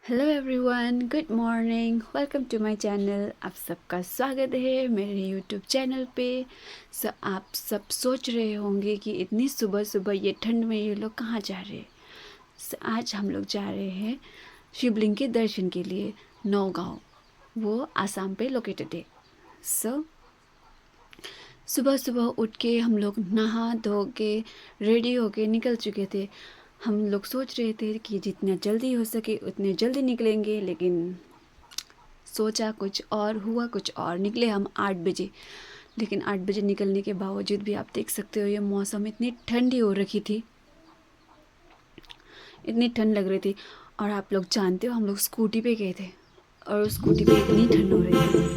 Hello everyone, good morning. Welcome to my channel. आप सबका स्वागत है मेरे यूट्यूब चैनल पे। आप सब सोच रहे होंगे कि इतनी सुबह सुबह ये ठंड में ये लोग कहाँ जा रहे हैं। आज हम लोग जा रहे हैं शिवलिंग के दर्शन के लिए। नौगांव, वो आसाम पे लोकेटेड है। सो सुबह सुबह उठ के हम लोग नहा धो के रेडी होके निकल चुके थे। हम लोग सोच रहे थे कि जितना जल्दी हो सके उतने जल्दी निकलेंगे, लेकिन सोचा कुछ और हुआ कुछ और। निकले हम 8 बजे, लेकिन 8 बजे निकलने के बावजूद भी आप देख सकते हो ये मौसम इतनी ठंडी हो रखी थी, इतनी ठंड लग रही थी। और आप लोग जानते हो हम लोग स्कूटी पे गए थे और उस स्कूटी पे इतनी ठंड हो रही थी।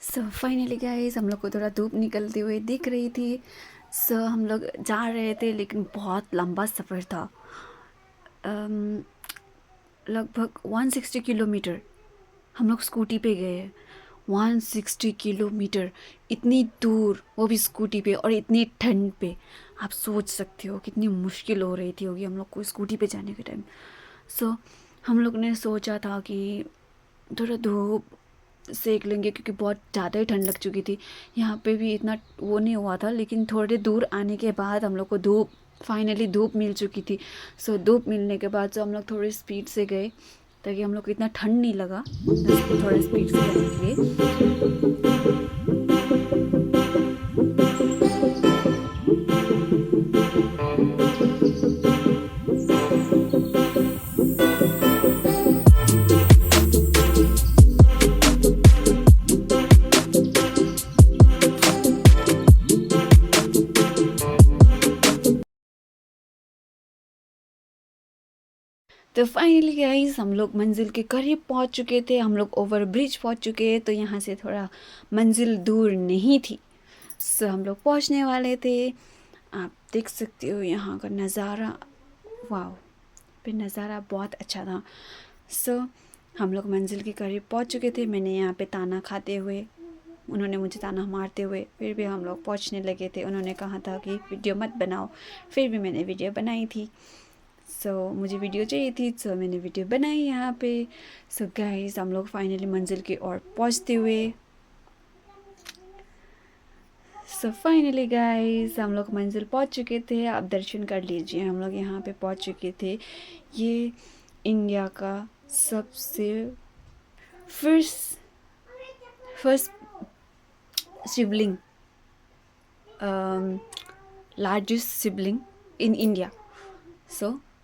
सो फाइनली गाइस हम लोग को थोड़ा धूप निकलते हुए दिख रही थी। हम लोग जा रहे थे, लेकिन बहुत लंबा सफ़र था। लगभग 160 किलोमीटर हम लोग स्कूटी पे गए हैं। 160 किलोमीटर, इतनी दूर, वो भी स्कूटी पे और इतनी ठंड पे। आप सोच सकते हो कितनी मुश्किल हो रही थी होगी हम लोग को स्कूटी पे जाने के टाइम। सो हम लोग ने सोचा था कि थोड़ा धूप सेक लेंगे, क्योंकि बहुत ज़्यादा ही ठंड लग चुकी थी। यहाँ पे भी इतना वो नहीं हुआ था, लेकिन थोड़े दूर आने के बाद हम लोग को फाइनली धूप मिल चुकी थी। धूप मिलने के बाद हम लोग थोड़ी स्पीड से गए, ताकि हम लोग को इतना ठंड नहीं लगा, बस थोड़ा स्पीड से जाने के लिए। तो फाइनली गाइस हम लोग मंजिल के करीब पहुंच चुके थे। हम लोग ओवर ब्रिज पहुंच चुके, तो यहाँ से थोड़ा मंजिल दूर नहीं थी। हम लोग पहुंचने वाले थे। आप देख सकते हो यहाँ का नज़ारा, वाह, पे नज़ारा बहुत अच्छा था। हम लोग मंजिल के करीब पहुंच चुके थे। मैंने यहाँ पे ताना खाते हुए, उन्होंने मुझे ताना मारते हुए, फिर भी हम लोग पहुंचने लगे थे। उन्होंने कहा था कि वीडियो मत बनाओ, फिर भी मैंने वीडियो बनाई थी। मुझे वीडियो चाहिए थी, मैंने वीडियो बनाई यहाँ पे। गाइस हम लोग फाइनली मंजिल की ओर पहुँचते हुए, फाइनली गाइस हम लोग मंजिल पहुँच चुके थे। आप दर्शन कर लीजिए, हम लोग यहाँ पे पहुँच चुके थे। ये इंडिया का सबसे first first Shivling, largest Shivling in India.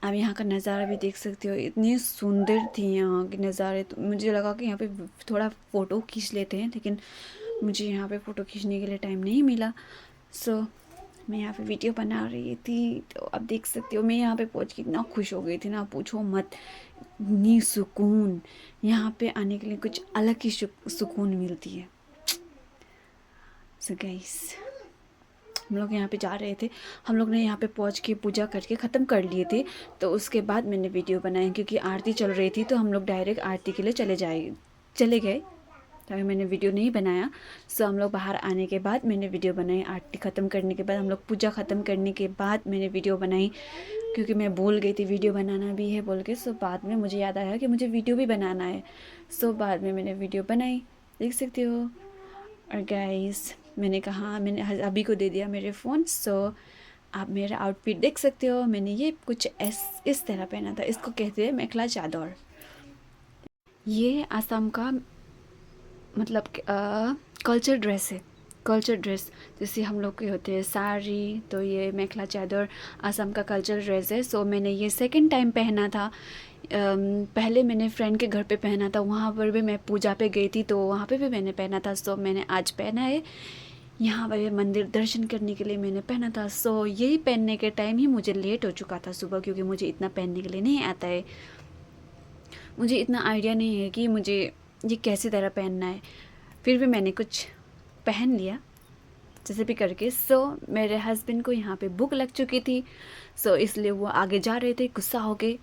आप यहाँ का नज़ारा भी देख सकते हो, इतनी सुंदर थी यहाँ के नज़ारे। तो मुझे लगा कि यहाँ पे थोड़ा फ़ोटो खींच लेते हैं, लेकिन मुझे यहाँ पे फ़ोटो खींचने के लिए टाइम नहीं मिला। मैं यहाँ पे वीडियो बना रही थी, तो आप देख सकते हो मैं यहाँ पे पहुँच के इतना खुश हो गई थी ना, पूछो मत। इतनी सुकून, यहाँ पे आने के लिए कुछ अलग ही सुकून मिलती है। गाइस हम लोग यहाँ पे जा रहे थे। हम लोग ने यहाँ पे पहुँच के पूजा करके ख़त्म कर लिए थे। तो उसके बाद मैंने वीडियो बनाई, क्योंकि आरती चल रही थी, तो हम लोग डायरेक्ट आरती के लिए चले गए, तभी मैंने वीडियो नहीं बनाया। हम लोग बाहर आने के बाद मैंने वीडियो बनाई। आरती ख़त्म करने के बाद, हम लोग पूजा ख़त्म करने के बाद मैंने वीडियो बनाई, क्योंकि मैं भूल गई थी वीडियो बनाना भी है बोल के। बाद में मुझे याद आया कि मुझे वीडियो भी बनाना है। बाद में मैंने वीडियो बनाई, देख सकते हो। और गाइस मैंने कहा, मैंने अभी को दे दिया मेरे फ़ोन। आप मेरा आउटफिट देख सकते हो। मैंने ये कुछ इस तरह पहना था, इसको कहते हैं मेखला चादर। ये आसाम का मतलब कल्चर ड्रेस है। कल्चर ड्रेस जैसे हम लोग के होते हैं साड़ी, तो ये मेखला चादर आसाम का कल्चर ड्रेस है। मैंने ये सेकंड टाइम पहना था। पहले मैंने फ्रेंड के घर पे पहना था, वहाँ पर भी मैं पूजा पे गई थी, तो वहाँ पे भी मैंने पहना था। मैंने आज पहना है, यहाँ पर मंदिर दर्शन करने के लिए मैंने पहना था। यही पहनने के टाइम ही मुझे लेट हो चुका था सुबह, क्योंकि मुझे इतना पहनने के लिए नहीं आता है। मुझे इतना आइडिया नहीं है कि मुझे ये कैसी तरह पहनना है। फिर भी मैंने कुछ पहन लिया जैसे भी करके। मेरे हस्बैंड को यहाँ पे भूख लग चुकी थी, इसलिए वो आगे जा रहे थे गुस्सा हो के।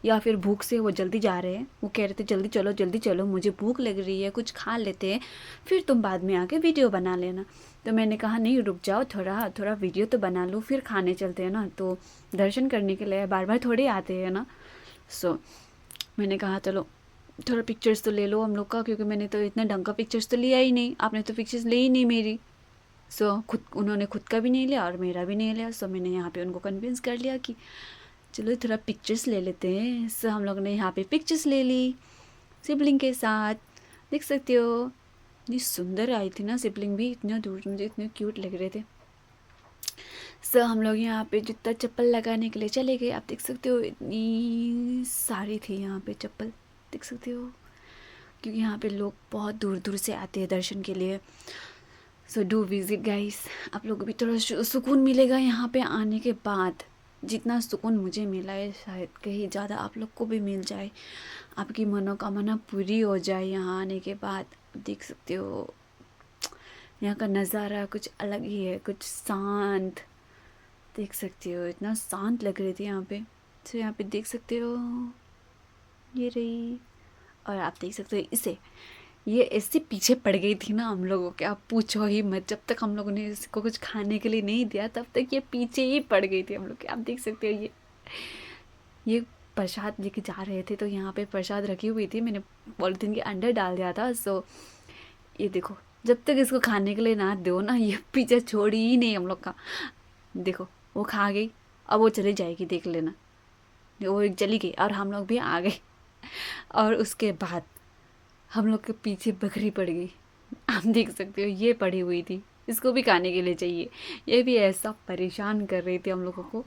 या फिर भूख से वो जल्दी जा रहे हैं। वो कह रहे थे जल्दी चलो मुझे भूख लग रही है, कुछ खा लेते हैं, फिर तुम बाद में आके वीडियो बना लेना। तो मैंने कहा नहीं, रुक जाओ, थोड़ा वीडियो तो बना लो, फिर खाने चलते हैं ना। तो दर्शन करने के लिए बार बार थोड़े आते हैं ना। सो मैंने कहा चलो थोड़ा पिक्चर्स तो ले लो हम लोग का, क्योंकि मैंने तो इतना ढंग का पिक्चर्स तो लिया ही नहीं, आपने तो पिक्चर्स ली ही नहीं मेरी। सो उन्होंने खुद का भी नहीं लिया और मेरा भी नहीं लिया। सो मैंने यहाँ पे उनको कन्विंस कर लिया कि चलो थोड़ा पिक्चर्स ले लेते हैं। सो हम लोग ने यहाँ पे पिक्चर्स ले ली सिबलिंग के साथ, देख सकते हो। इतनी सुंदर आई थी ना सिबलिंग भी, इतना दूर मुझे इतने क्यूट लग रहे थे। सो हम लोग यहाँ पे जूता चप्पल लगाने के लिए चले गए। आप देख सकते हो इतनी सारी थी यहाँ पे चप्पल, देख सकते हो, क्योंकि यहाँ पे लोग बहुत दूर दूर से आते हैं दर्शन के लिए। सो डू विज़िट गाइस, आप लोगों को भी थोड़ा सुकून मिलेगा यहाँ पे आने के बाद। जितना सुकून मुझे मिला है शायद कहीं ज़्यादा आप लोग को भी मिल जाए, आपकी मनोकामना पूरी हो जाए यहाँ आने के बाद। देख सकते हो यहाँ का नज़ारा कुछ अलग ही है, कुछ शांत, देख सकते हो इतना शांत लग रही थी यहाँ पे। तो यहाँ पे देख सकते हो ये रही, और आप देख सकते हो इसे, ये ऐसे पीछे पड़ गई थी ना हम लोगों के, आप पूछो ही मत। जब तक हम लोगों ने इसको कुछ खाने के लिए नहीं दिया तब तक ये पीछे ही पड़ गई थी हम लोग के। आप देख सकते हो ये प्रसाद लेके जा रहे थे, तो यहाँ पे प्रसाद रखी हुई थी, मैंने पॉलीथीन के अंदर डाल दिया था। सो ये देखो, जब तक इसको खाने के लिए ना दो ना, ये पीछे छोड़ी ही नहीं हम लोग का। देखो वो खा गई, अब वो चली जाएगी, देख लेना। वो एक चली गई और हम लोग भी आ गए। और उसके बाद हम लोग के पीछे बकरी पड़ गई, आप देख सकते हो ये पड़ी हुई थी, इसको भी खाने के लिए चाहिए। ये भी ऐसा परेशान कर रही थी हम लोगों को।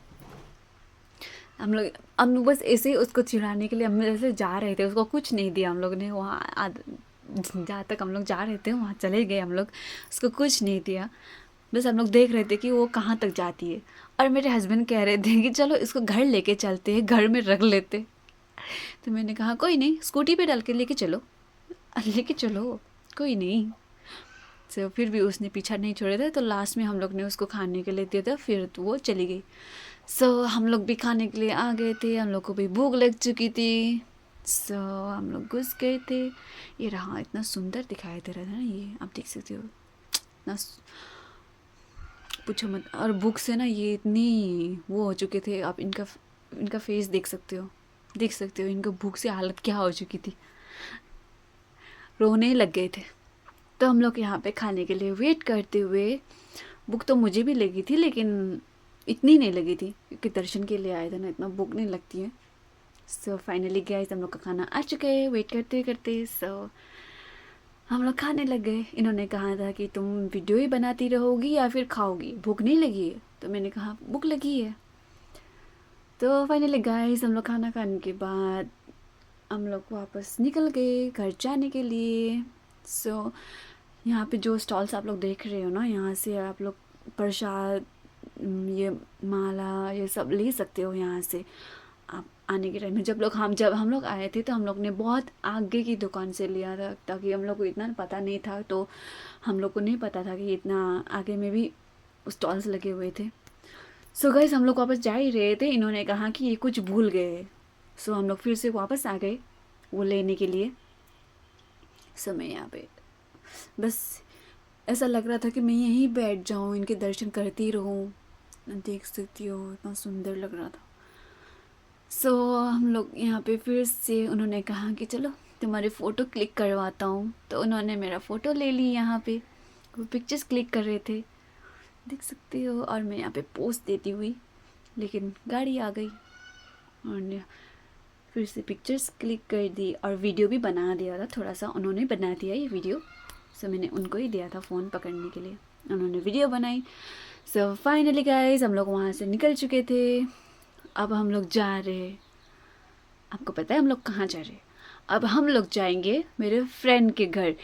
हम लोग बस ऐसे ही उसको चिढ़ाने के लिए हम जैसे जा रहे थे, उसको कुछ नहीं दिया हम लोग ने। वहाँ जहाँ तक हम लोग जा रहे थे वहाँ चले गए हम लोग, उसको कुछ नहीं दिया। बस हम लोग देख रहे थे कि वो कहाँ तक जाती है। और मेरे हस्बैंड कह रहे थे कि चलो इसको घर लेके चलते हैं, घर में रख लेते। तो मैंने कहा कोई नहीं, स्कूटी पे डाल के लेके चलो कोई नहीं। तो फिर भी उसने पीछा नहीं छोड़ा था। तो लास्ट में हम लोग ने उसको खाने के लिए दिया था, फिर तो वो चली गई। सो हम लोग भी खाने के लिए आ गए थे, हम लोग को भी भूख लग चुकी थी। सो हम लोग घुस गए थे। ये रहा, इतना सुंदर दिखाई दे रहा था ना ये, आप देख सकते हो, इतना पूछो मत। और भूख से ना ये इतनी वो हो चुके थे, आप इनका फेस देख सकते हो इनको भूख से हालत क्या हो चुकी थी, रोने लग गए थे। तो हम लोग यहाँ पे खाने के लिए वेट करते हुए, भूख तो मुझे भी लगी थी लेकिन इतनी नहीं लगी थी, क्योंकि दर्शन के लिए आए थे ना, इतना भूख नहीं लगती है। सो फाइनली गाइस हम लोग का खाना आ चुका है, वेट करते करते। सो हम लोग खाने लग गए। इन्होंने कहा था कि तुम वीडियो ही बनाती रहोगी या फिर खाओगी, भूख नहीं लगी है? तो मैंने कहा भूख लगी है। तो फाइनली गाइस हम लोग खाना खाने के बाद हम लोग वापस निकल गए घर जाने के लिए। सो यहाँ पे जो स्टॉल्स आप लोग देख रहे हो ना, यहाँ से आप लोग प्रसाद, ये माला, ये सब ले सकते हो यहाँ से। आप आने के टाइम में जब हम लोग आए थे तो हम लोग ने बहुत आगे की दुकान से लिया था, ताकि हम लोग को इतना पता नहीं था। तो हम लोग को नहीं पता था कि इतना आगे में भी स्टॉल्स लगे हुए थे। सो गाइस हम लोग वापस जा ही रहे थे, इन्होंने कहा कि ये कुछ भूल गए। सो हम लोग फिर से वापस आ गए वो लेने के लिए। सो मैं यहाँ पे बस ऐसा लग रहा था कि मैं यहीं बैठ जाऊँ, इनके दर्शन करती रहूँ। देख सकती हो इतना सुंदर लग रहा था। सो हम लोग यहाँ पे फिर से, उन्होंने कहा कि चलो तुम्हारी फ़ोटो क्लिक करवाता हूँ। तो उन्होंने मेरा फ़ोटो ले ली, यहाँ पे वो पिक्चर्स क्लिक कर रहे थे, देख सकते हो। और मैं यहाँ पे पोस्ट देती हुई, लेकिन गाड़ी आ गई और फिर से पिक्चर्स क्लिक कर दी और वीडियो भी बना दिया था थोड़ा सा, उन्होंने बना दिया ये वीडियो। सो मैंने उनको ही दिया था फ़ोन पकड़ने के लिए, उन्होंने वीडियो बनाई। सो फाइनली गाइस हम लोग वहाँ से निकल चुके थे। अब हम लोग जा रहे, आपको पता है हम लोग कहाँ जा रहे हैं? अब हम लोग जाएंगे मेरे फ्रेंड के घर,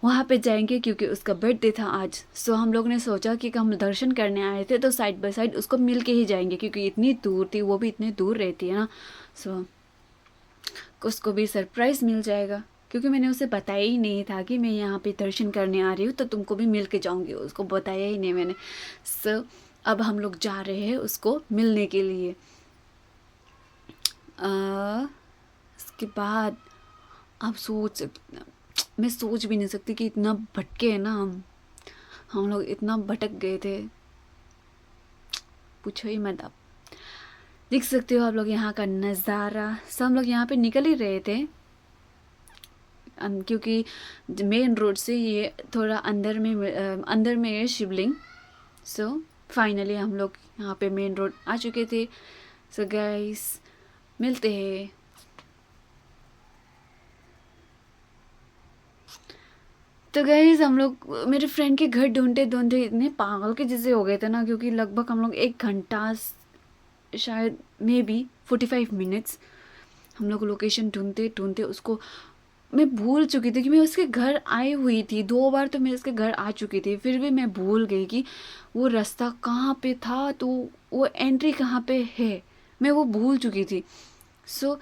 वहाँ पे जाएंगे क्योंकि उसका बर्थडे था आज। सो हम लोग ने सोचा कि हम दर्शन करने आए थे तो साइड बाय साइड उसको मिल के ही जाएंगे, क्योंकि इतनी दूर थी, वो भी इतनी दूर रहती है ना। सो उसको भी सरप्राइज़ मिल जाएगा, क्योंकि मैंने उसे बताया ही नहीं था कि मैं यहाँ पे दर्शन करने आ रही हूँ तो तुमको भी मिल के जाऊँगी, उसको बताया ही नहीं मैंने। सो अब हम लोग जा रहे हैं उसको मिलने के लिए। उसके बाद आप मैं सोच भी नहीं सकती कि इतना भटके हैं ना हम लोग इतना भटक गए थे, पूछो ही मत आप। देख सकते हो आप लोग यहाँ का नज़ारा। सब हम लोग यहाँ पे निकल ही रहे थे क्योंकि मेन रोड से ये थोड़ा अंदर में है शिवलिंग। सो फाइनली हम लोग यहाँ पे मेन रोड आ चुके थे। सो गाइस मिलते हैं। तो गाइस हम लोग मेरे फ्रेंड के घर ढूंढते ढूंढते इतने पागल के जैसे हो गए थे ना, क्योंकि लगभग हम लोग 1 घंटा शायद मे बी 45 मिनट्स हम लोग लोकेशन ढूंढते ढूंढते उसको मैं भूल चुकी थी कि मैं उसके घर आई हुई थी। 2 बार तो मैं उसके घर आ चुकी थी, फिर भी मैं भूल गई कि वो रास्ता कहाँ पे था, तो वो एंट्री कहाँ पे है, मैं वो भूल चुकी थी। सो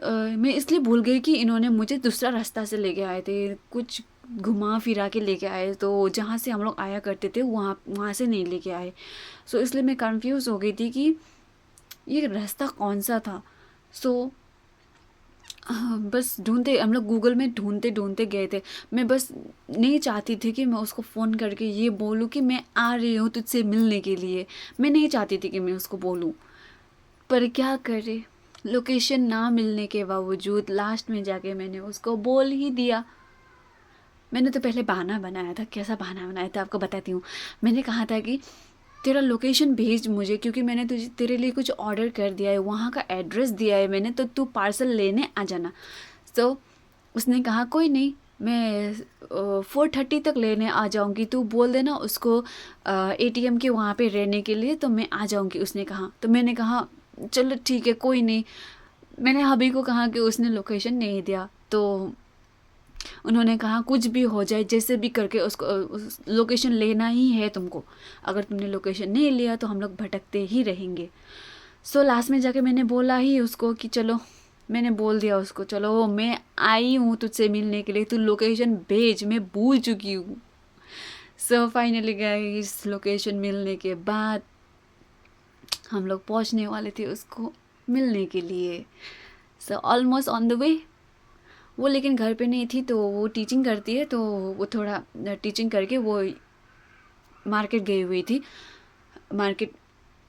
मैं इसलिए भूल गई कि इन्होंने मुझे दूसरा रास्ता से लेके आए थे, कुछ घुमा फिरा के लेके आए, तो जहाँ से हम लोग आया करते थे वहाँ से नहीं लेके आए। सो इसलिए मैं कंफ्यूज हो गई थी कि ये रास्ता कौन सा था। सो बस ढूंढते हम लोग गूगल में ढूंढते ढूंढते गए थे। मैं बस नहीं चाहती थी कि मैं उसको फ़ोन करके ये बोलूँ कि मैं आ रही हूँ तुझसे मिलने के लिए। मैं नहीं चाहती थी कि मैं उसको बोलूँ, पर क्या करे, लोकेशन ना मिलने के बावजूद लास्ट में जाके मैंने उसको बोल ही दिया। मैंने तो पहले बहाना बनाया था। कैसा बहाना बनाया था आपको बताती हूँ। मैंने कहा था कि तेरा लोकेशन भेज मुझे, क्योंकि मैंने तेरे लिए कुछ ऑर्डर कर दिया है, वहाँ का एड्रेस दिया है मैंने, तो तू पार्सल लेने आ जाना। तो उसने कहा कोई नहीं, मैं 4:30 तक लेने आ जाऊँगी, तू बोल देना उसको ATM के वहाँ पे रहने के लिए, तो मैं आ जाऊँगी, उसने कहा। तो मैंने कहा चलो ठीक है कोई नहीं। मैंने हबी को कहा कि उसने लोकेशन नहीं दिया, तो उन्होंने कहा कुछ भी हो जाए जैसे भी करके उसको लोकेशन लेना ही है तुमको। अगर तुमने लोकेशन नहीं लिया तो हम लोग भटकते ही रहेंगे। सो लास्ट में जाके मैंने बोला ही उसको कि चलो, मैंने बोल दिया उसको चलो मैं आई हूँ तुझसे मिलने के लिए, तू लोकेशन भेज, मैं भूल चुकी हूँ। सो फाइनली गाइस लोकेशन मिलने के बाद हम लोग पहुँचने वाले थे उसको मिलने के लिए। So almost on the way. वो लेकिन घर पे नहीं थी, तो वो टीचिंग करती है, तो वो थोड़ा टीचिंग करके वो मार्केट गई हुई थी। मार्केट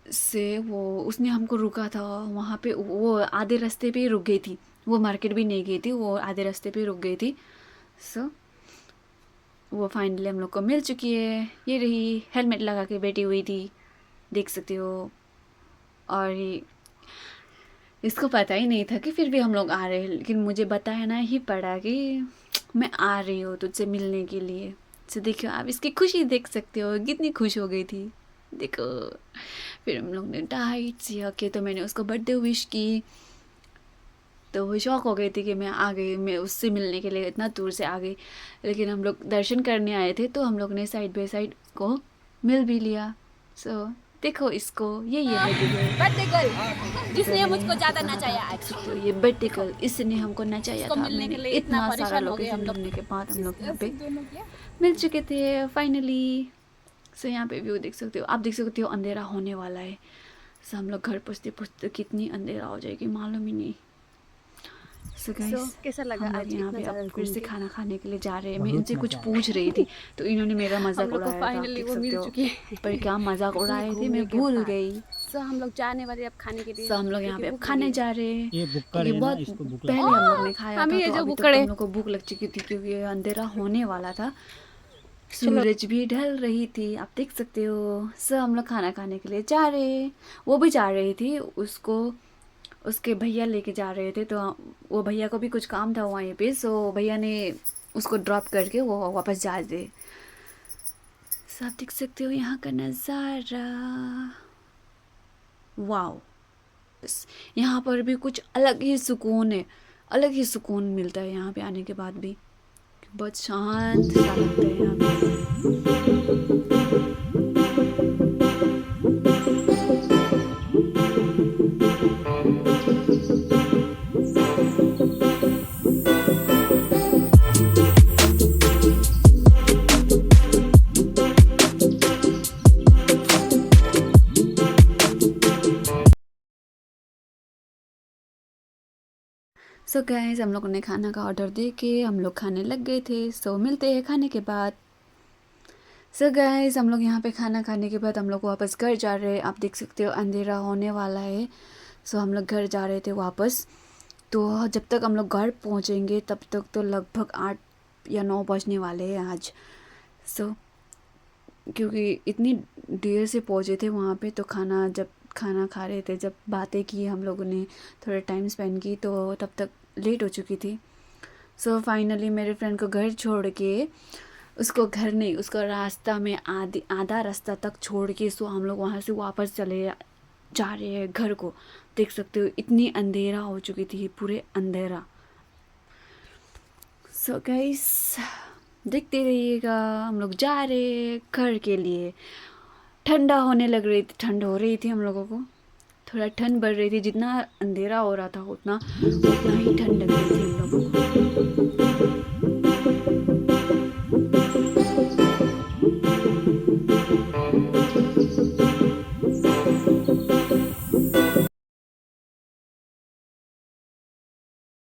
से वो उसने हमको रुका था वहाँ पे, वो आधे रास्ते पे ही रुक गई थी। वो मार्केट भी नहीं गई थी, वो आधे रास्ते पे रुक गई थी। सो वो फाइनली हम लोग को मिल चुकी है। ये रही, हेलमेट लगा के बैठी हुई थी, देख सकते हो। और इसको पता ही नहीं था कि फिर भी हम लोग आ रहे हैं, लेकिन मुझे बताना ही पड़ा कि मैं आ रही हूँ तुझसे मिलने के लिए। तो देखो आप इसकी खुशी देख सकते हो, कितनी खुश हो गई थी, देखो। फिर हम लोग ने टाइट सी हके, तो मैंने उसको बर्थडे विश की, तो वो शौक हो गई थी कि मैं आ गई, मैं उससे मिलने के लिए इतना दूर से आ गई। लेकिन हम लोग दर्शन करने आए थे, तो हम लोग ने साइड बाय साइड को मिल भी लिया। सो देखो इसको, ये है बर्थडे गर्ल जिसने मुझको ज्यादा नचाया आज। तो ये बर्थडे गर्ल, इसने हमको नचाया इसको था। मिलने के मैंने लिए इतना सारा परेशान हो गए लोकेशन हम लोग। ढूंढने के बाद हम लोग यहाँ पे दोनों क्या? मिल चुके थे फाइनली। सो यहाँ पे व्यू देख सकते हो, आप देख सकते हो अंधेरा होने वाला है। सो हम लोग घर पहुँचते पहुँचते कितनी अंधेरा हो जाएगी मालूम ही नहीं। सो गाइस कैसा लगा हम आज लोग यहाँ इतना पे ज्यादा अब फिर घूम से के? खाना खाने के लिए जा रहे हैं। मैं इनसे कुछ पूछ रही थी, तो इन्होंने मेरा हम मजाक लोग को उड़ाया था, आप फाइनली देख वो सकते मिल हो। चुकी है। पर क्या मजाक उड़ाए थे, घूमने मैं के भूल बाद। गई। सो हम लोग जाने वाले अब खाने के लिए। सो हम लोग यहाँ पे अब भूख खाने लगी जा रहे हैं, ये बुक्कड़ क्योंकि है ना, बहुत इसको भूख पहले लगती हम लोग ने खाया हम था, ही है तो जो अभी तक बुक्कड़ तो है। हम लोग को भूख लग चुकी थी, क्योंकि अंधेरा होने वाला था। चलो। सूरज भी ढल रही थी, आप देख सकते हो। सो हम लोग खाना खाने के लिए जा रहे हैं। वो भी जा रही थी, उसको उसके भैया लेके जा रहे थे, तो वो भैया को भी कुछ काम था वहीं पे। सो भैया ने उसको ड्रॉप करके वो वापस जा रहे। सो आप देख सकते हो यहाँ का नज़ारा, वाओ। बस यहाँ पर भी कुछ अलग ही सुकून है, अलग ही सुकून मिलता है यहाँ पे आने के बाद भी। बहुत शांत सा लगता है यहाँ सो गाइस हम लोगों ने खाना का ऑर्डर दे के हम लोग खाने लग गए थे। सो मिलते हैं खाने के बाद। सो गाइस हम लोग यहाँ पे खाना खाने के बाद हम लोग वापस घर जा रहे हैं। आप देख सकते हो अंधेरा होने वाला है। सो हम लोग घर जा रहे थे वापस। तो जब तक हम लोग घर पहुँचेंगे तब तक तो लगभग 8 या 9 बजने वाले हैं आज। सो क्योंकि इतनी देर से पहुँचे थे वहाँ पे, तो जब खाना खा रहे थे, जब बातें की हम लोगों ने, थोड़ा टाइम स्पेंड की, तो तब तक लेट हो चुकी थी। सो फाइनली मेरे फ्रेंड को घर छोड़ के, उसको घर नहीं, उसको रास्ता में आधा रास्ता तक छोड़ के, सो हम लोग वहाँ से वापस चले जा रहे हैं घर को। देख सकते हो इतनी अंधेरा हो चुकी थी, पूरे अंधेरा। सो गाइस देखते रहिएगा, हम लोग जा रहे हैं घर के लिए। ठंडा होने लग रही थी, ठंड हो रही थी हम लोगों को, थोड़ा ठंड बढ़ रही थी। जितना अंधेरा हो रहा था उतना उतना ही ठंड लग रही थी हम लोगों को।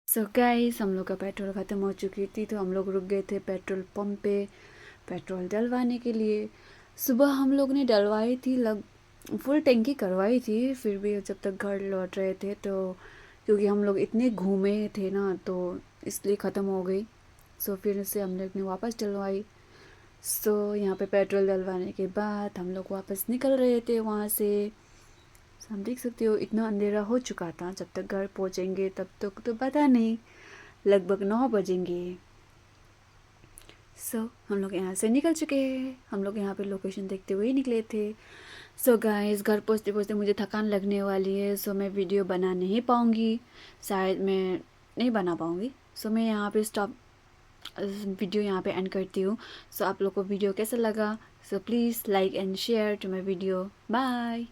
सो गाइस हम लोग का पेट्रोल ख़त्म हो चुकी थी, तो हम लोग रुक गए थे पेट्रोल पंप पे पेट्रोल डलवाने के लिए। सुबह हम लोग ने डलवाई थी, फुल टैंकी करवाई थी। फिर भी जब तक घर लौट रहे थे, तो क्योंकि हम लोग इतने घूमे थे ना, तो इसलिए ख़त्म हो गई। सो फिर से हम लोग ने वापस डलवाई। सो यहाँ पे पेट्रोल डलवाने के बाद हम लोग वापस निकल रहे थे वहाँ से। हम देख सकते हो इतना अंधेरा हो चुका था। जब तक घर पहुँचेंगे तब तक तो पता नहीं, लगभग 9 बजेंगे। सो हम लोग यहाँ से निकल चुके हैं। हम लोग यहाँ पे लोकेशन देखते हुए ही निकले थे। सो गाइस घर पहुँचते पहुँचते मुझे थकान लगने वाली है। सो मैं वीडियो बना नहीं पाऊँगी, शायद मैं नहीं बना पाऊँगी। सो मैं यहाँ पे वीडियो यहाँ पे एंड करती हूँ। सो आप लोग को वीडियो कैसा लगा, so please like and share to my video. Bye.